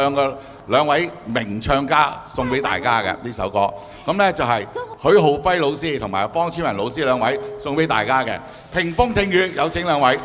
唱嘅兩位名唱家送俾大家嘅呢首歌。咁呢就係許浩輝老師同埋邦千雲老師兩位送俾大家嘅。屏風聽雨，有請兩位。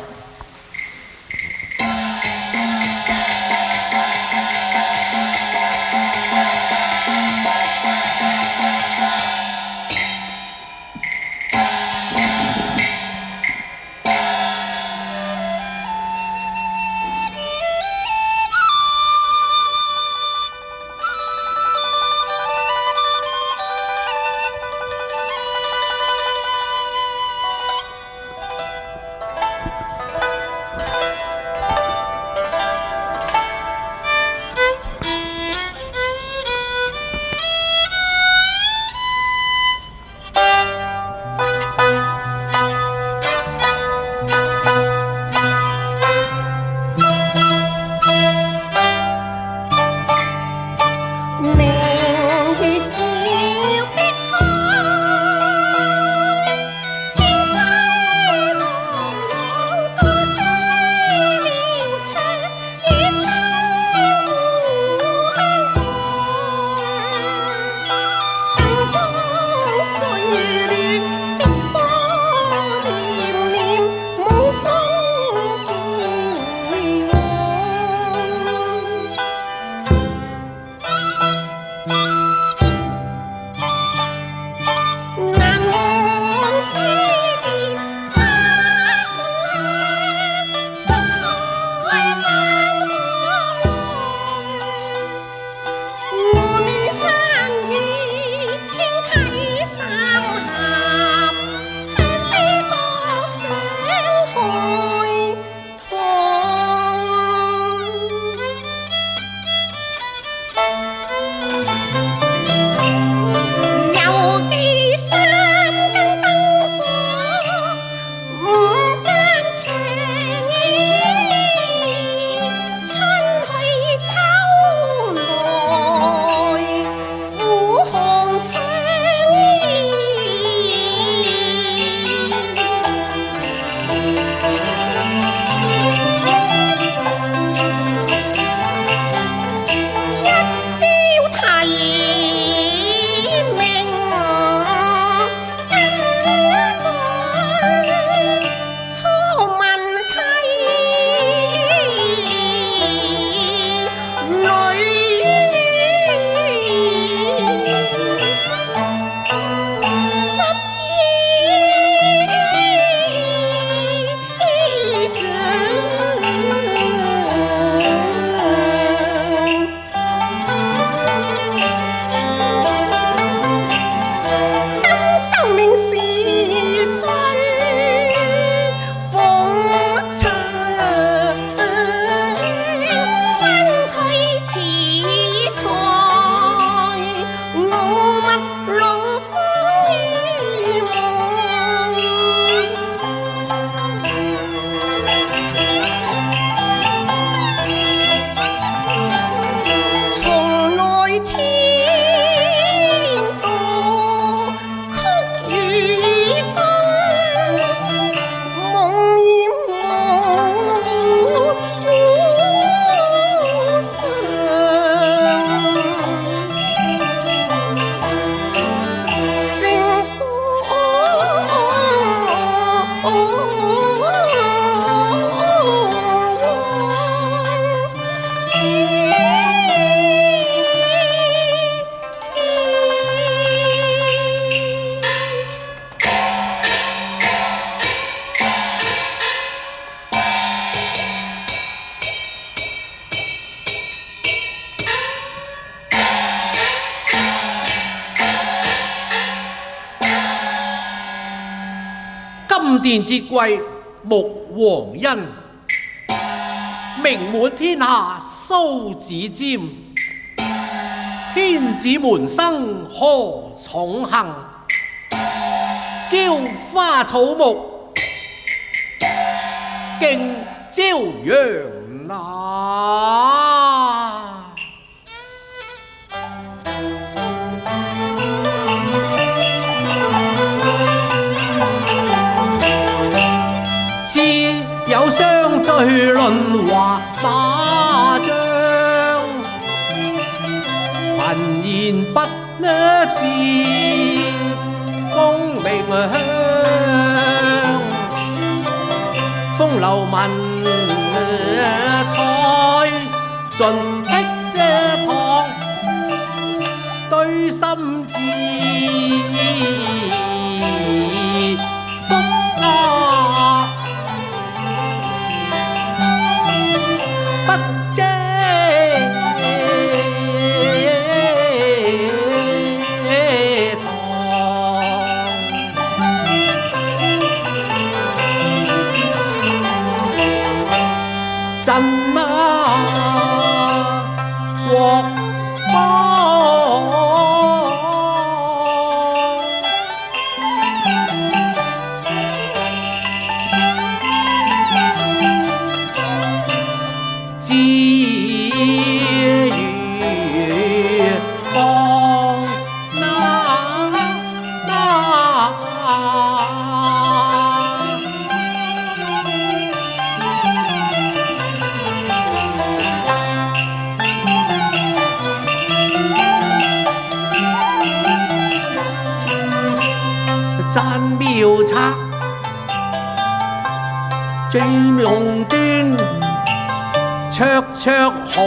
金殿節貴穆皇恩，名滿天下蘇子瞻。天子門生何重幸，嬌花草木競朝陽那。有相聚論話打仗，言不知功名香，風流文采盡的堂，對心志福不遮藏，震國邦。至於邦讚妙策，最用端。灼灼紅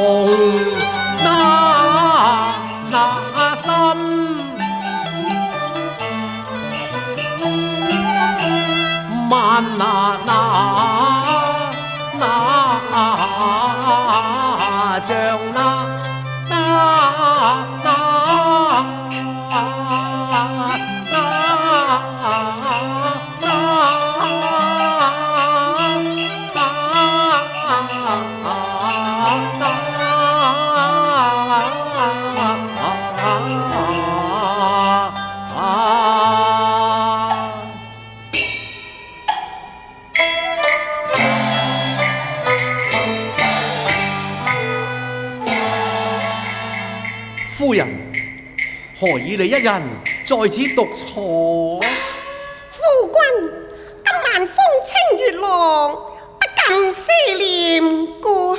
那心，萬像夫人，何以你一人在此獨坐？夫君，今晚風清月朗，不禁思念故鄉。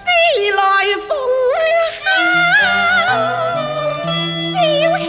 飛來鳳笑氣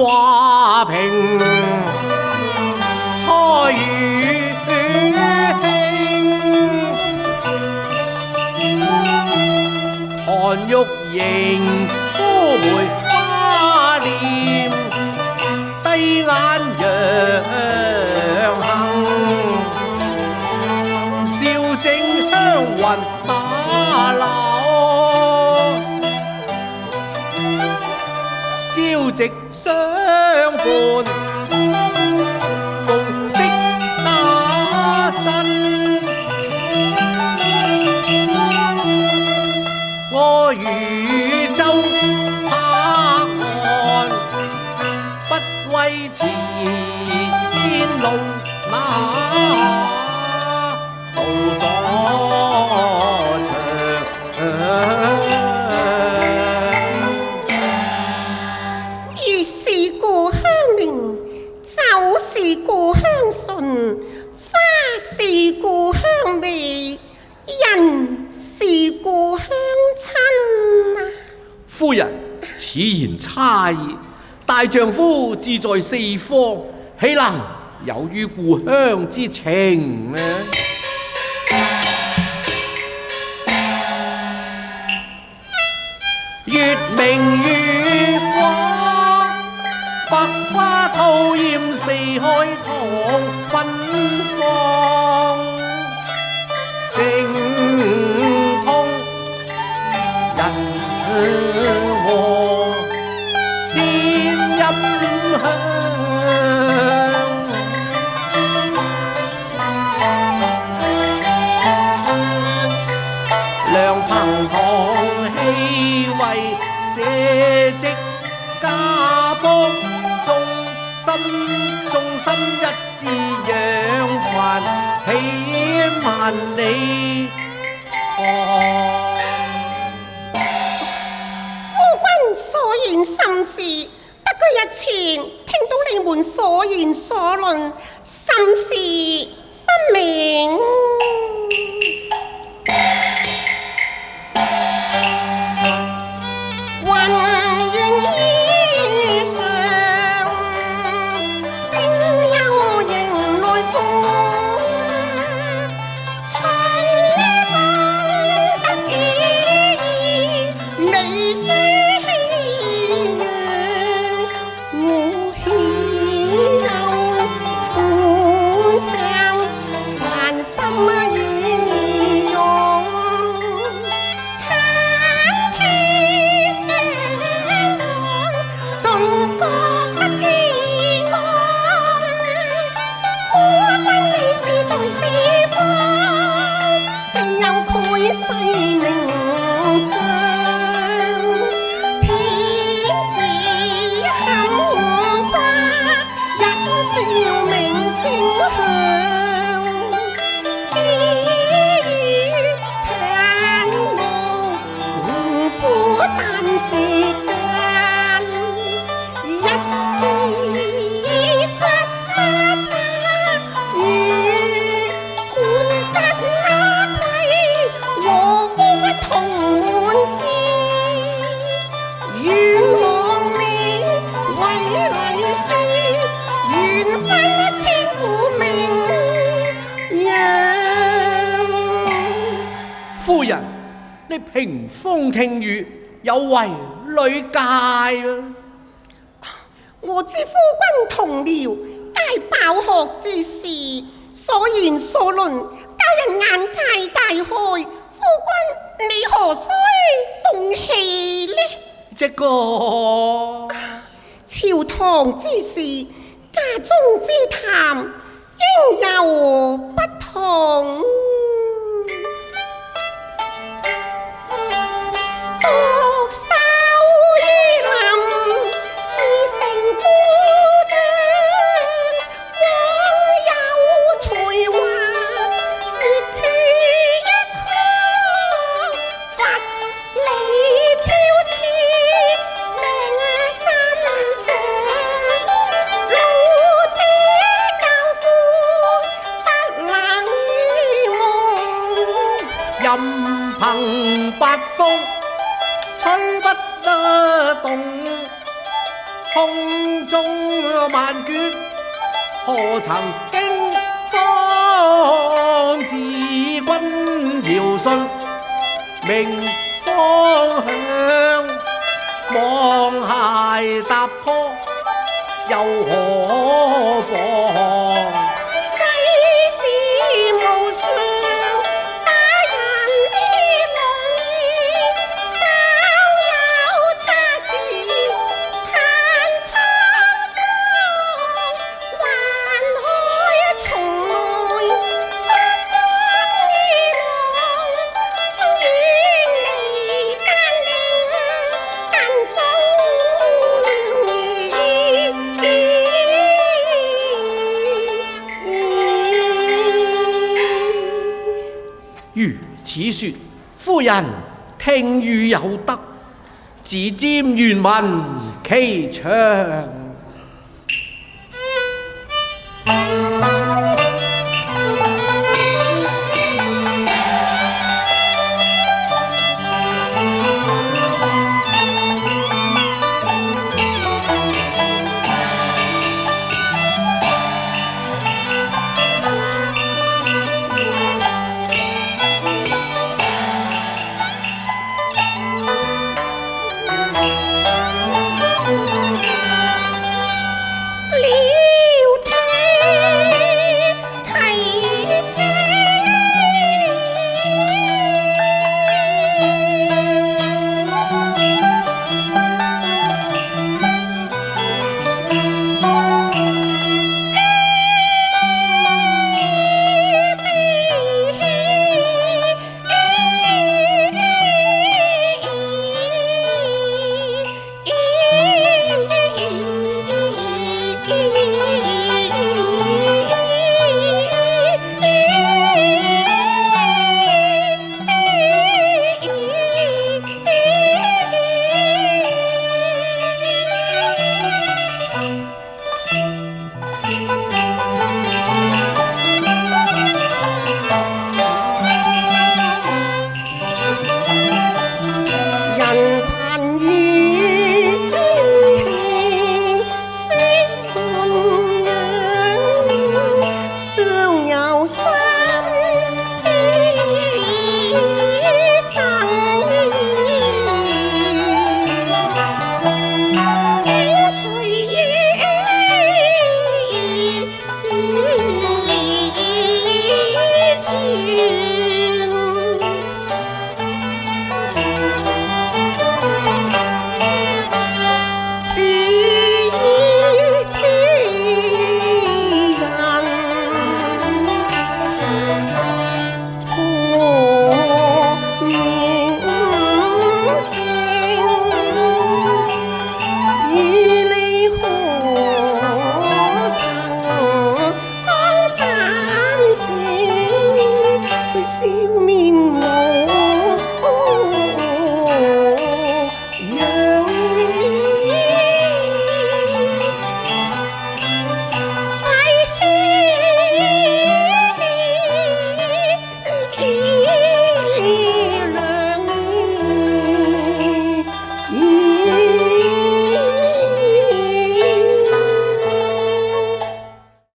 華平菜與興，韓玉瑩夫梅花臉，低眼楊杏，笑正香雲打柳，朝夕相伴，共識那陣。我漁舟泊岸，不畏前路那途在。故鄉味，人是故鄉親啊！夫人，此言差矣。大丈夫志在四方，豈能有於故鄉之情呢？月明月光，百花吐豔四海棠芬芳，正通人和天音響。良朋堂氣味社稷家邦，眾心一致養繁起萬里夫君所言甚是，不過日前聽到你們所言所論，甚是不明。夫人，你屏風聽雨，有違女戒啊！我知夫君同僚皆飽學之士，所言所論，教人眼界大開。夫君你何須動氣呢？這個朝堂之事，家中之談，應有不同。任憑北風吹不得動，空中萬卷何曾經方？自君堯舜明方向，望鞋踏坡又何妨？如此說，夫人聽語有德，自瞻原文其詳。後生。